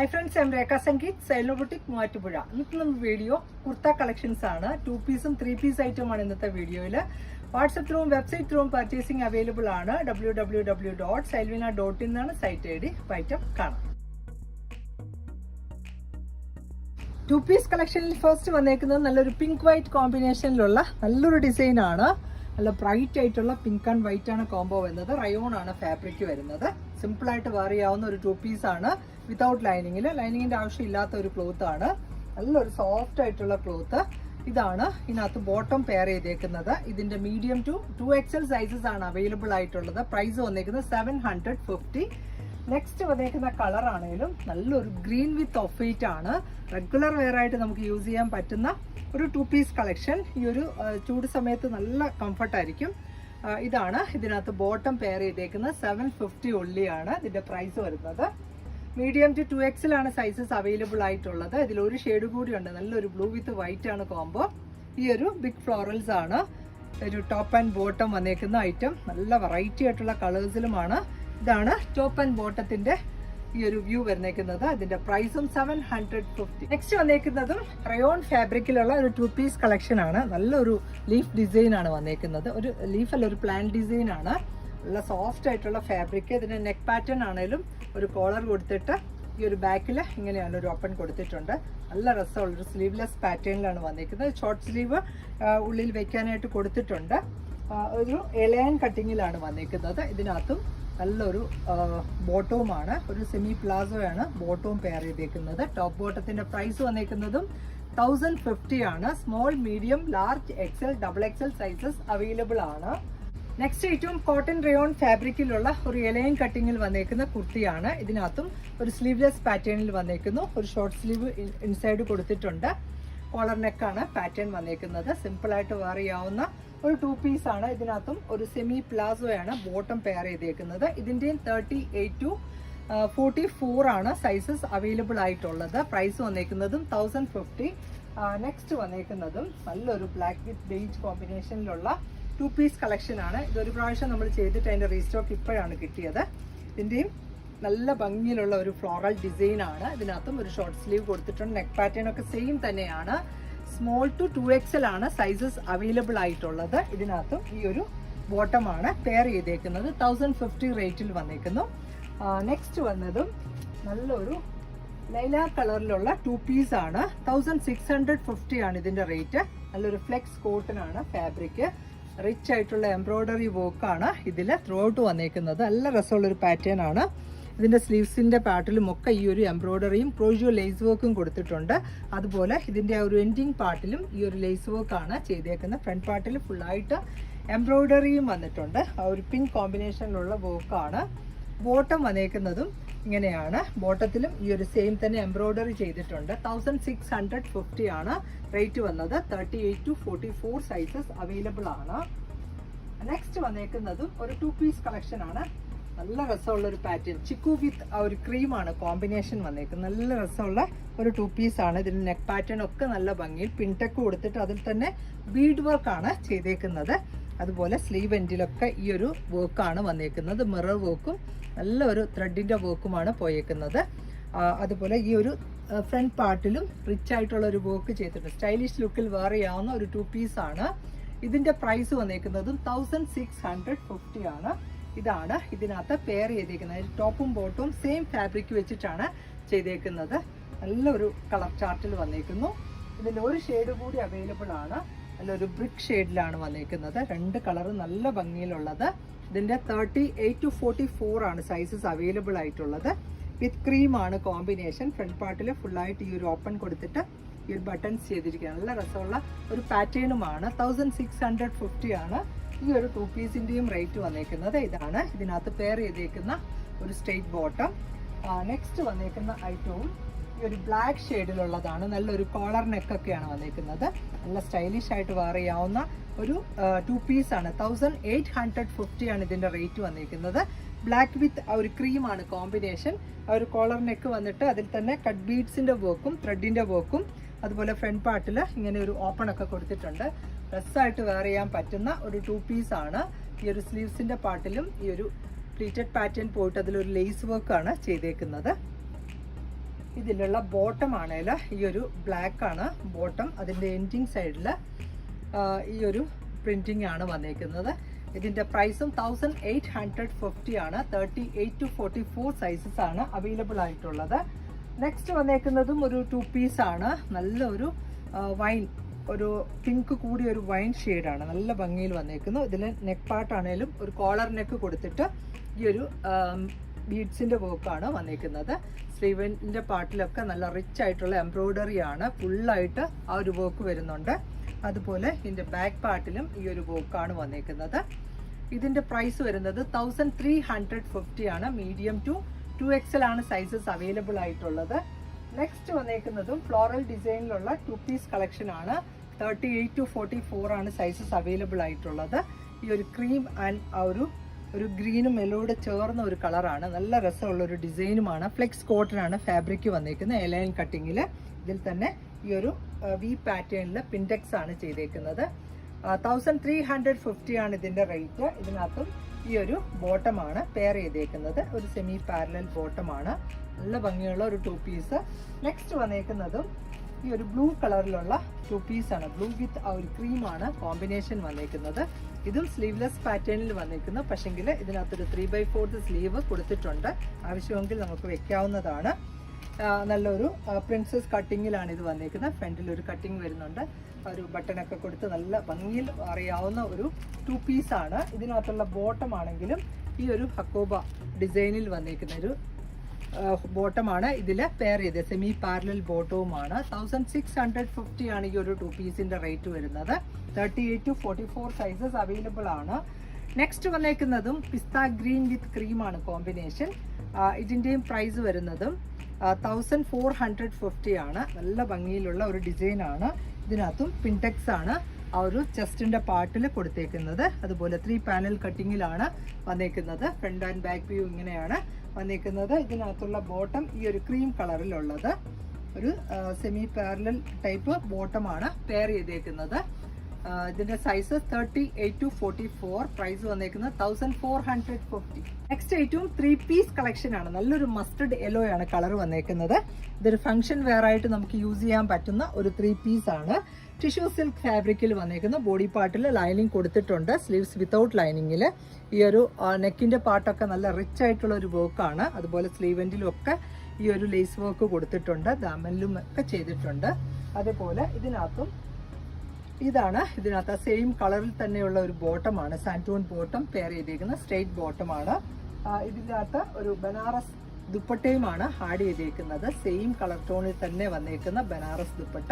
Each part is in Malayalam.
Hi friends, I'm Rekha Sangeet, Sailor Boutique, Muatupuzha. ഇന്നത്തെ വീഡിയോ കുർത്ത കളക്ഷൻസ് ആണ്. 2 പീസും 3 പീസ് ഐറ്റം ആണ് ഇന്നത്തെ വീഡിയോയിൽ. വാട്സ്ആപ്പ് ത്രൂവും വെബ്സൈറ്റ് ത്രൂവും പർച്ചേസിംഗ് അവൈലബിൾ ആണ്. www.selvina.in എന്നാണ് സൈറ്റ് ഐഡി. ഐറ്റം കാണാം. 2 പീസ് കളക്ഷനിൽ ഫസ്റ്റ് വന്നേക്കുന്നത് നല്ലൊരു പിങ്ക് വൈറ്റ് കോമ്പിനേഷനിലുള്ള നല്ലൊരു ഡിസൈൻ ആണ്. നല്ല ബ്രൈറ്റ് ആയിട്ടുള്ള പിങ്ക് ആൻഡ് വൈറ്റ് ആണ് കോംബോ വരുന്നത്. റയോൺ ആണ് ഫാബ്രിക് വരുന്നത്. സിമ്പിൾ ആയിട്ട് വെയർ ചെയ്യാവുന്ന ഒരു 2 പീസ് ആണ്. വിതൗട്ട് ലൈനിങ്ങിന്റെ ആവശ്യമില്ലാത്ത ഒരു ക്ലോത്ത് ആണ്. നല്ലൊരു സോഫ്റ്റ് ആയിട്ടുള്ള ക്ലോത്ത്. ഇതാണ് ഇതിനകത്ത് ബോട്ടം പെയർ ചെയ്തേക്കുന്നത്. ഇതിന്റെ മീഡിയം ടു 2XL സൈസസ് ആണ് അവൈലബിൾ ആയിട്ടുള്ളത്. പ്രൈസ് വന്നേക്കുന്നത് 750. നെക്സ്റ്റ് വന്നേക്കുന്ന കളർ ആണെങ്കിലും നല്ലൊരു ഗ്രീൻ വിത്ത് ഓഫ് വൈറ്റ് ആണ്. റെഗുലർ വെയർ ആയിട്ട് നമുക്ക് യൂസ് ചെയ്യാൻ പറ്റുന്ന ഒരു 2 പീസ് കളക്ഷൻ. ഈ ഒരു ചൂട് സമയത്ത് നല്ല കംഫർട്ടായിരിക്കും. ഇതാണ് ഇതിനകത്ത് ബോട്ടം പെയർ ചെയ്തേക്കുന്നത്. 750 ഒള്ളിയാണ് ഇതിന്റെ പ്രൈസ് വരുന്നത്. മീഡിയം ടു 2XL ആണ് സൈസസ് അവൈലബിൾ ആയിട്ടുള്ളത്. ഇതിൽ ഒരു ഷെയ്ഡ് കൂടി ഉണ്ട്. നല്ലൊരു ബ്ലൂ വിത്ത് വൈറ്റ് ആണ് കോംബോ. ഈ ഒരു ബിഗ് ഫ്ലോറൽസ് ആണ് ഒരു ടോപ്പ് ആൻഡ് ബോട്ടം വന്നേക്കുന്ന ഐറ്റം. നല്ല വെറൈറ്റി ആയിട്ടുള്ള കളേഴ്സിലുമാണ്. ഇതാണ് ടോപ്പ് ആൻഡ് ബോട്ടത്തിന്റെ ഈ ഒരു വ്യൂ വരുന്നേക്കുന്നത്. അതിന്റെ പ്രൈസും 750. നെക്സ്റ്റ് വന്നേക്കുന്നതും റയോൺ ഫാബ്രിക്കിലുള്ള ഒരു 2 പീസ് കളക്ഷൻ ആണ്. നല്ലൊരു ലീഫ് ഡിസൈൻ ആണ് വന്നേക്കുന്നത്. ഒരു ലീഫല്ല, ഒരു പ്ലാന്റ് ഡിസൈൻ ആണ്. നല്ല സോഫ്റ്റ് ആയിട്ടുള്ള ഫാബ്രിക്. ഇതിന്റെ നെക്ക് പാറ്റേൺ ആണെങ്കിലും ഒരു കോളർ കൊടുത്തിട്ട് ഈ ഒരു ബാക്കിൽ ഇങ്ങനെയാണ് ഒരു ഓപ്പൺ കൊടുത്തിട്ടുണ്ട്. നല്ല രസമുള്ള ഒരു സ്ലീവ്ലെസ് പാറ്റേണിലാണ് വന്നിരിക്കുന്നത്. ഷോർട്ട് സ്ലീവ് ഉള്ളിൽ വെക്കാനായിട്ട് കൊടുത്തിട്ടുണ്ട്. ഒരു എലയൻ കട്ടിങ്ങിലാണ് വന്നിരിക്കുന്നത്. ഇതിനകത്തും നല്ലൊരു ബോട്ടവുമാണ്. ഒരു സെമി പ്ലാസോയാണ് ബോട്ടവും പെയർ ചെയ്തേക്കുന്നത്. ടോപ്പ് ബോട്ടത്തിന്റെ പ്രൈസ് വന്നിരിക്കുന്നതും 1050 ആണ്. Small, medium, large, XL, XXL sizes available ആണ്. നെക്സ്റ്റ് ഏറ്റവും കോട്ടൺ റയോൺ ഫാബ്രിക്കിലുള്ള ഒരു എലയൻ കട്ടിങ്ങിൽ വന്നേക്കുന്ന കുർത്തിയാണ്. ഇതിനകത്തും ഒരു സ്ലീവ്ലെസ് പാറ്റേണിൽ വന്നേക്കുന്നു. ഒരു ഷോർട്ട് സ്ലീവ് ഇൻസൈഡ് കൊടുത്തിട്ടുണ്ട്. കോളർ നെക്കാണ് പാറ്റേൺ വന്നേക്കുന്നത്. സിമ്പിൾ ആയിട്ട് വെയർ ചെയ്യാവുന്ന ഒരു 2 പീസ് ആണ്. ഇതിനകത്തും ഒരു സെമി പ്ലാസോയാണ് ബോട്ടം പെയർ ചെയ്തേക്കുന്നത്. ഇതിന്റെയും 38 to 44 ആണ് സൈസസ് അവൈലബിൾ ആയിട്ടുള്ളത്. പ്രൈസ് വന്നേക്കുന്നതും 1050. നെക്സ്റ്റ് വന്നേക്കുന്നതും നല്ലൊരു ബ്ലാക്ക് വിത്ത് ബേജ് കോമ്പിനേഷനിലുള്ള 2 പീസ് കളക്ഷൻ ആണ്. ഇതൊരു പ്രാവശ്യം നമ്മൾ ചെയ്തിട്ട് അതിന്റെ റീസ്റ്റോക്ക് ഇപ്പോഴാണ് കിട്ടിയത്. ഇതിന്റെയും നല്ല ഭംഗിയിലുള്ള ഒരു ഫ്ലോറൽ ഡിസൈൻ ആണ്. ഇതിനകത്തും ഒരു ഷോർട്ട് സ്ലീവ് കൊടുത്തിട്ടുണ്ട്. നെക്ക് പാറ്റേൺ ഒക്കെ സെയിം തന്നെയാണ്. സ്മോൾ ടു 2XL ആണ് സൈസസ് അവൈലബിൾ ആയിട്ടുള്ളത്. ഇതിനകത്തും ഈ ഒരു ബോട്ടം ആണ് പെയർ ചെയ്തേക്കുന്നത്. 1050 റേറ്റിൽ വന്നേക്കുന്നു. നെക്സ്റ്റ് വന്നതും നല്ലൊരു ലൈല കളറിലുള്ള 2 പീസ് ആണ്. 1650 ആണ് ഇതിന്റെ റേറ്റ്. നല്ലൊരു ഫ്ലെക്സ് കോട്ടൺ ആണ് ഫാബ്രിക്. റിച്ച് ആയിട്ടുള്ള എംബ്രോയിഡറി വർക്കാണ് ഇതിൽ ത്രൂ ഔട്ട് വന്നേക്കുന്നത്. നല്ല രസമുള്ളൊരു പാറ്റേൺ ആണ്. ഇതിന്റെ സ്ലീവ്സിന്റെ പാർട്ടിലും ഒക്കെ ഈ ഒരു എംബ്രോയിഡറിയും ക്രോഷ്യോ ലേസ് വർക്കും കൊടുത്തിട്ടുണ്ട്. അതുപോലെ ഇതിന്റെ ഒരു എൻഡിങ് പാർട്ടിലും ഈ ഒരു ലേസ് വർക്കാണ് ചെയ്തേക്കുന്നത്. ഫ്രണ്ട് പാർട്ടിൽ ഫുള്ളായിട്ട് എംബ്രോയിഡറിയും വന്നിട്ടുണ്ട്. ആ ഒരു പിങ്ക് കോമ്പിനേഷനിലുള്ള വർക്കാണ്. ബോട്ടം വന്നേക്കുന്നതും ഇങ്ങനെയാണ്. ബോട്ടത്തിലും ഈ ഒരു സെയിം തന്നെ എംബ്രോയിഡറി ചെയ്തിട്ടുണ്ട്. 1650 ആണ് റേറ്റ് വന്നത്. 38 to 44 സൈസസ് അവൈലബിൾ ആണ്. നെക്സ്റ്റ് വന്നേക്കുന്നതും ഒരു 2 പീസ് കളക്ഷൻ ആണ്. നല്ല രസമുള്ള ഒരു പാറ്റേൺ. ചിക്കു വിത്ത് ആ ഒരു ക്രീമാണ് കോമ്പിനേഷൻ വന്നേക്കുന്നത്. നല്ല രസമുള്ള ഒരു 2 പീസ് ആണ്. ഇതിന്റെ നെക്ക് പാറ്റേൺ ഒക്കെ നല്ല ഭംഗിയിൽ പിൻടെക്ക് കൊടുത്തിട്ട് അതിൽ തന്നെ ബീഡ് വർക്കാണ് ചെയ്തേക്കുന്നത്. അതുപോലെ സ്ലീവ് എൻഡിലൊക്കെ ഈ ഒരു വർക്കാണ് വന്നേക്കുന്നത്. മിറർ വർക്കും നല്ലൊരു ത്രെഡിന്റെ വർക്കുമാണ് പോയേക്കുന്നത്. അതുപോലെ ഈ ഒരു ഫ്രണ്ട് പാർട്ടിലും റിച്ച് ആയിട്ടുള്ള ഒരു വർക്ക് ചെയ്തിട്ടുണ്ട്. സ്റ്റൈലിഷ് ലുക്കിൽ വെയർ ചെയ്യാവുന്ന ഒരു 2 പീസ് ആണ്. ഇതിന്റെ പ്രൈസ് വന്നേക്കുന്നതും 1650 ആണ്. ഇതാണ് ഇതിനകത്ത് പെയർ ചെയ്തേക്കുന്നത്. ടോപ്പും ബോട്ടും സെയിം ഫാബ്രിക് വെച്ചിട്ടാണ് ചെയ്തേക്കുന്നത്. നല്ലൊരു കളർ ചാർട്ടിൽ വന്നേക്കുന്നു. ഇതിൽ ഒരു ഷെയ്ഡ് കൂടി അവൈലബിൾ ആണ്. നല്ലൊരു ബ്രിക്ക് ഷെയ്ഡിലാണ് വന്നേക്കുന്നത്. 2 കളർ നല്ല ഭംഗിയിലുള്ളത്. ഇതിന്റെ 38 to 44 ആണ് സൈസസ് അവൈലബിൾ ആയിട്ടുള്ളത്. വിത്ത് ക്രീം ആണ് കോമ്പിനേഷൻ. ഫ്രണ്ട് പാർട്ടിൽ ഫുള്ളായിട്ട് ഈ ഒരു ഓപ്പൺ കൊടുത്തിട്ട് ഈ ഒരു ബട്ടൺസ് ചെയ്തിരിക്കുകയാണ്. നല്ല രസമുള്ള ഒരു പാറ്റേണുമാണ്. 1650 ആണ് ഈ ഒരു 2 പീസിന്റെയും റേറ്റ് വന്നേക്കുന്നത്. ഇതാണ് ഇതിനകത്ത് പെയർ ചെയ്തേക്കുന്ന ഒരു സ്ട്രെയിറ്റ് ബോട്ടം. നെക്സ്റ്റ് വന്നേക്കുന്ന ഐറ്റവും ഈ ഒരു ബ്ലാക്ക് ഷെയ്ഡിലുള്ളതാണ്. നല്ലൊരു കോളർ നെക്കൊക്കെയാണ് വന്നേക്കുന്നത്. നല്ല സ്റ്റൈലിഷ് ആയിട്ട് വെയർ ചെയ്യാവുന്ന ഒരു 2 പീസ് ആണ്. 1850 ആണ് ഇതിന്റെ റേറ്റ് വന്നേക്കുന്നത്. ബ്ലാക്ക് വിത്ത് ആ ഒരു ക്രീമാണ് കോമ്പിനേഷൻ. ആ ഒരു കോളർ നെക്ക് വന്നിട്ട് അതിൽ തന്നെ കട്ട് ബീഡ്സിന്റെ വർക്കും ത്രെഡിന്റെ വർക്കും അതുപോലെ ഫ്രണ്ട് പാർട്ടിൽ ഇങ്ങനെ ഒരു ഓപ്പൺ ഒക്കെ കൊടുത്തിട്ടുണ്ട്. ഡ്രസ്സായിട്ട് വെയർ ചെയ്യാൻ പറ്റുന്ന ഒരു 2 പീസ് ആണ്. ഈ ഒരു സ്ലീവ്സിന്റെ പാർട്ടിലും ഈ ഒരു പ്ലീറ്റഡ് പാറ്റേൺ പോയിട്ട് അതിലൊരു ലേസ് വർക്കാണ് ചെയ്തേക്കുന്നത്. ഇതിലുള്ള ബോട്ടം ആണേൽ ഈ ഒരു ബ്ലാക്ക് ആണ് ബോട്ടം. അതിൻ്റെ എൻഡിങ് സൈഡിൽ ഈ ഒരു പ്രിന്റിംഗ് ആണ് വന്നേക്കുന്നത്. ഇതിൻ്റെ പ്രൈസും 1850 ആണ്. 38 to 44 സൈസസ് ആണ് അവൈലബിൾ ആയിട്ടുള്ളത്. നെക്സ്റ്റ് വന്നേക്കുന്നതും ഒരു 2 പീസ് ആണ്. നല്ലൊരു വൈൻ, ഒരു പിങ്ക് കൂടിയ ഒരു വൈൻ ഷെയ്ഡാണ്. നല്ല ഭംഗിയിൽ വന്നേക്കുന്നു. ഇതിൽ നെക്ക് പാർട്ടാണേലും ഒരു കോളർ നെക്ക് കൊടുത്തിട്ട് ഈ ഒരു ബീഡ്സിൻ്റെ വർക്കാണ് വന്നേക്കുന്നത്. സ്ലീവിൻ്റെ പാർട്ടിലൊക്കെ നല്ല റിച്ച് ആയിട്ടുള്ള എംബ്രോയ്ഡറി ആണ്. ഫുള്ളായിട്ട് ആ ഒരു വർക്ക് വരുന്നുണ്ട്. അതുപോലെ ഇതിൻ്റെ ബാക്ക് പാർട്ടിലും ഈ ഒരു വർക്കാണ് വന്നേക്കുന്നത്. ഇതിൻ്റെ പ്രൈസ് വരുന്നത് 1350 ആണ്. മീഡിയം ടു 2XL ആണ് സൈസസ് അവൈലബിൾ ആയിട്ടുള്ളത്. നെക്സ്റ്റ് വന്നേക്കുന്നതും ഫ്ലോറൽ ഡിസൈനിലുള്ള 2 പീസ് കളക്ഷൻ ആണ്. 38 to 44 ആണ് സൈസസ് അവൈലബിൾ ആയിട്ടുള്ളത്. ഈ ഒരു ക്രീം ആൻഡ് ആ ഒരു ഗ്രീനും യെല്ലോയുടെ ചേർന്ന ഒരു കളറാണ്. നല്ല രസമുള്ള ഒരു ഡിസൈനുമാണ്. ഫ്ലെക്സ് കോട്ടൺ ആണ് ഫാബ്രിക് വന്നേക്കുന്നത്. എലൈൻ കട്ടിങ്ങിൽ ഇതിൽ തന്നെ ഈ ഒരു വി പാറ്റേണിൽ പിൻടെക്സ് ആണ് ചെയ്തേക്കുന്നത്. 1350 ആണ് ഇതിൻ്റെ റേറ്റ്. ഇതിനകത്തും ഈ ഒരു ബോട്ടമാണ് പെയർ ചെയ്തേക്കുന്നത്. ഒരു സെമി പാരലൽ ബോട്ടമാണ്. നല്ല ഭംഗിയുള്ള ഒരു 2 പീസ്. നെക്സ്റ്റ് വന്നേക്കുന്നതും ഈ ഒരു ബ്ലൂ കളറിലുള്ള 2 പീസാണ്. ബ്ലൂ വിത്ത് ആ ഒരു ക്രീമാണ് കോമ്പിനേഷൻ വന്നേക്കുന്നത്. ഇതും സ്ലീവ്ലെസ് പാറ്റേണിൽ വന്നേക്കുന്നു. പക്ഷെങ്കിൽ ഇതിനകത്തൊരു 3/4 സ്ലീവ് കൊടുത്തിട്ടുണ്ട്. ആവശ്യമെങ്കിൽ നമുക്ക് വെക്കാവുന്നതാണ്. നല്ലൊരു പ്രിൻസസ് കട്ടിങ്ങിലാണ് ഇത് വന്നേക്കുന്നത്. ഫ്രണ്ടിൽ ഒരു കട്ടിങ് വരുന്നുണ്ട്. ഒരു ബട്ടണൊക്കെ കൊടുത്ത് നല്ല ഭംഗിയിൽ അറിയാവുന്ന ഒരു 2 പീസാണ്. ഇതിനകത്തുള്ള ബോട്ടം ആണെങ്കിലും ഈ ഒരു ഹക്കോബ ഡിസൈനിൽ വന്നേക്കുന്ന ഒരു ബോട്ടമാണ് ഇതിൽ പെയർ ചെയ്ത് സെമി പാരലൽ ബോട്ടവുമാണ്. 1650 ആണ് ഈ ഒരു 2 പീസിന്റെ റേറ്റ് വരുന്നത്. 38 to 44 സൈസസ് അവൈലബിൾ ആണ്. നെക്സ്റ്റ് വന്നേക്കുന്നതും പിസ്ത ഗ്രീൻ വിത്ത് ക്രീമാണ് കോമ്പിനേഷൻ. ഇതിൻ്റെയും പ്രൈസ് വരുന്നതും 1450 ആണ്. നല്ല ഭംഗിയിലുള്ള ഒരു ഡിസൈനാണ്. ഇതിനകത്തും പിൻടെക്സ് ആണ് ആ ഒരു ചെസ്റ്റിന്റെ പാർട്ടിൽ കൊടുത്തേക്കുന്നത്. അതുപോലെ 3 പാനൽ കട്ടിങ്ങിലാണ് വന്നേക്കുന്നത്. ഫ്രണ്ട് ആൻഡ് ബാക്ക് വ്യൂ ഇങ്ങനെയാണ് വന്നേക്കുന്നത്. ഇതിനകത്തുള്ള ബോട്ടം ഈ ഒരു ക്രീം കളറിലുള്ളത് ഒരു സെമി പാരലൽ ടൈപ്പ് ബോട്ടമാണ് പെയർ ചെയ്തേക്കുന്നത്. ഇതിന്റെ സൈസ് 38 to 44. പ്രൈസ് വന്നേക്കുന്നത് 1450. നെക്സ്റ്റ് ഐറ്റവും 3 പീസ് കളക്ഷൻ ആണ്. നല്ലൊരു മസ്റ്റർഡ് യെല്ലോ ആണ് കളർ വന്നേക്കുന്നത്. ഇതൊരു ഫംഗ്ഷൻ വെയർ ആയിട്ട് നമുക്ക് യൂസ് ചെയ്യാൻ പറ്റുന്ന ഒരു 3 പീസ് ആണ്. ടിഷ്യൂ സിൽക്ക് ഫാബ്രിക്കിൽ വന്നേക്കുന്ന ബോഡി പാർട്ടിൽ ലൈനിങ് കൊടുത്തിട്ടുണ്ട്. സ്ലീവ്സ് വിത്തൗട്ട് ലൈനിങ്ങിൽ ഈ ഒരു നെക്കിന്റെ പാർട്ടൊക്കെ നല്ല റിച്ച് ആയിട്ടുള്ള ഒരു വർക്കാണ്. അതുപോലെ സ്ലീവെന്റിലും ഒക്കെ ഈ ഒരു ലേസ് വർക്ക് കൊടുത്തിട്ടുണ്ട്. ദാമനിലും ഒക്കെ ചെയ്തിട്ടുണ്ട്. അതേപോലെ ഇതിനകത്തും ഇതാണ് ഇതിനകത്ത് സെയിം കളറിൽ തന്നെയുള്ള ഒരു ബോട്ടമാണ്. സാൻറ്റോൺ ബോട്ടം പെയർ ചെയ്തേക്കുന്ന സ്ട്രെയിറ്റ് ബോട്ടമാണ്. ഇതിൻ്റെ അകത്ത് ഒരു ബനാറസ് ദുപ്പട്ടയുമാണ് ആഡ് ചെയ്തേക്കുന്നത്. സെയിം കളർ ടോണിൽ തന്നെ വന്നേക്കുന്ന ബനാറസ് ദുപ്പട്ട.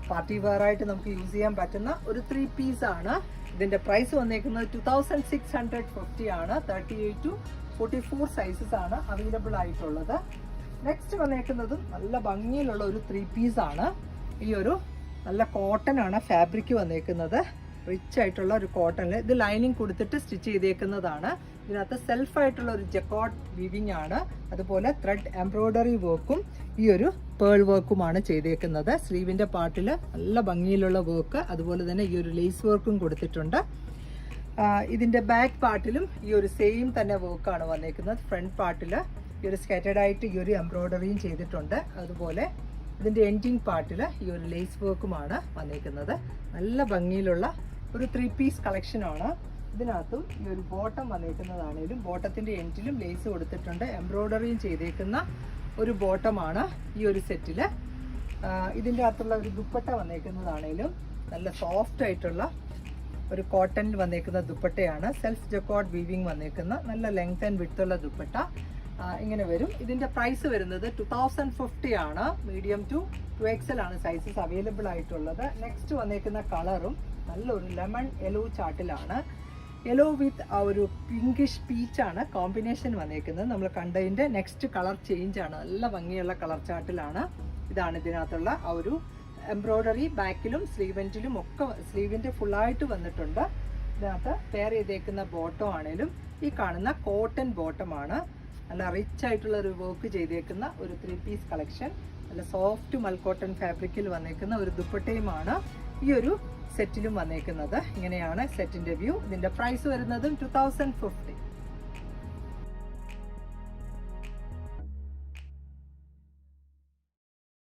പാർട്ടി വെയർ ആയിട്ട് നമുക്ക് യൂസ് ചെയ്യാൻ പറ്റുന്ന ഒരു 3 പീസ് ആണ്. ഇതിന്റെ പ്രൈസ് വന്നേക്കുന്നത് 2650 ആണ്. 38 to 44 സൈസസ് ആണ് അവൈലബിൾ ആയിട്ടുള്ളത്. നെക്സ്റ്റ് വന്നേക്കുന്നതും നല്ല ഭംഗിയിലുള്ള ഒരു 3 പീസ് ആണ്. ഈ ഒരു നല്ല കോട്ടൺ ആണ് ഫാബ്രിക് വന്നേക്കുന്നത്. റിച്ച് ആയിട്ടുള്ള ഒരു കോട്ടണിൽ ഇത് ലൈനിങ് കൊടുത്തിട്ട് സ്റ്റിച്ച് ചെയ്തേക്കുന്നതാണ്. ഇതിനകത്ത് സെൽഫായിട്ടുള്ള ഒരു ജക്കോട്ട് വീവിങ് ആണ്. അതുപോലെ ത്രെഡ് എംബ്രോയ്ഡറി വർക്കും ഈ ഒരു പേൾ വർക്കുമാണ് ചെയ്തേക്കുന്നത്. സ്ലീവിന്റെ പാർട്ടിൽ നല്ല ഭംഗിയിലുള്ള വർക്ക്, അതുപോലെ തന്നെ ഈ ഒരു ലേസ് വർക്കും കൊടുത്തിട്ടുണ്ട്. ഇതിന്റെ ബാക്ക് പാർട്ടിലും ഈ ഒരു സെയിം തന്നെ വർക്കാണ് വന്നേക്കുന്നത്. ഫ്രണ്ട് പാർട്ടിൽ ഈ ഒരു സ്കാറ്റേഡ് ആയിട്ട് ഈ ഒരു എംബ്രോയ്ഡറിയും ചെയ്തിട്ടുണ്ട്. അതുപോലെ ഇതിന്റെ എൻഡിങ് പാർട്ടിൽ ഈ ഒരു ലേസ് വർക്കുമാണ് വന്നേക്കുന്നത്. നല്ല ഭംഗിയിലുള്ള ഒരു 3 പീസ് കളക്ഷനാണ്. ഇതിനകത്തും ഈ ഒരു ബോട്ടം വന്നേക്കുന്നതാണേലും ബോട്ടത്തിന്റെ എൻഡിലും ലേസ് കൊടുത്തിട്ടുണ്ട്. എംബ്രോയ്ഡറിയും ചെയ്തേക്കുന്ന ഒരു ബോട്ടമാണ് ഈ ഒരു സെറ്റില്. ഇതിൻ്റെ അകത്തുള്ള ഒരു ദുപ്പട്ട വന്നേക്കുന്നതാണേലും നല്ല സോഫ്റ്റ് ആയിട്ടുള്ള ഒരു കോട്ടണിൽ വന്നേക്കുന്ന ദുപ്പട്ടയാണ്. സെൽഫ് ജക്കോട്ട് വീവിങ് വന്നേക്കുന്ന നല്ല ലെങ്ത് ആൻഡ് വിഡ്ത്ത് ഉള്ള ദുപ്പട്ട ഇങ്ങനെ വരും. ഇതിന്റെ പ്രൈസ് വരുന്നത് 2050 ആണ്. മീഡിയം ടു 2XL ആണ് സൈസസ് അവൈലബിൾ ആയിട്ടുള്ളത്. നെക്സ്റ്റ് വന്നേക്കുന്ന കളറും നല്ലൊരു ലെമൺ യെല്ലോ ചാർട്ടിലാണ്. യെല്ലോ വിത്ത് ആ ഒരു പിങ്കിഷ് പീച്ചാണ് കോമ്പിനേഷൻ വന്നേക്കുന്നത്. നമ്മൾ കണ്ടതിന്റെ നെക്സ്റ്റ് കളർ ചേഞ്ച് ആണ്. നല്ല ഭംഗിയുള്ള കളർ ചാർട്ടിലാണ്. ഇതാണ് ഇതിനകത്തുള്ള ആ ഒരു എംബ്രോയ്ഡറി. ബാക്കിലും സ്ലീവെന്റിലും ഒക്കെ സ്ലീവിന്റെ ഫുള്ളായിട്ട് വന്നിട്ടുണ്ട്. ഇതിനകത്ത് പെയർ ചെയ്തേക്കുന്ന ബോട്ടം ആണേലും ഈ കാണുന്ന കോട്ടൺ ബോട്ടമാണ്. നല്ല റിച്ച് ആയിട്ടുള്ള ഒരു വർക്ക് ചെയ്തേക്കുന്ന ഒരു 3 പീസ് കളക്ഷൻ. നല്ല സോഫ്റ്റ് മൽക്കോട്ടൺ ഫാബ്രിക്കിൽ വന്നേക്കുന്ന ഒരു ദുപ്പട്ടയുമാണ് ഈ ഒരു സെറ്റിലും വന്നേക്കുന്നത്. ഇങ്ങനെയാണ് സെറ്റിന്റെ വ്യൂ. ഇതിന്റെ പ്രൈസ് വരുന്നതും 2050.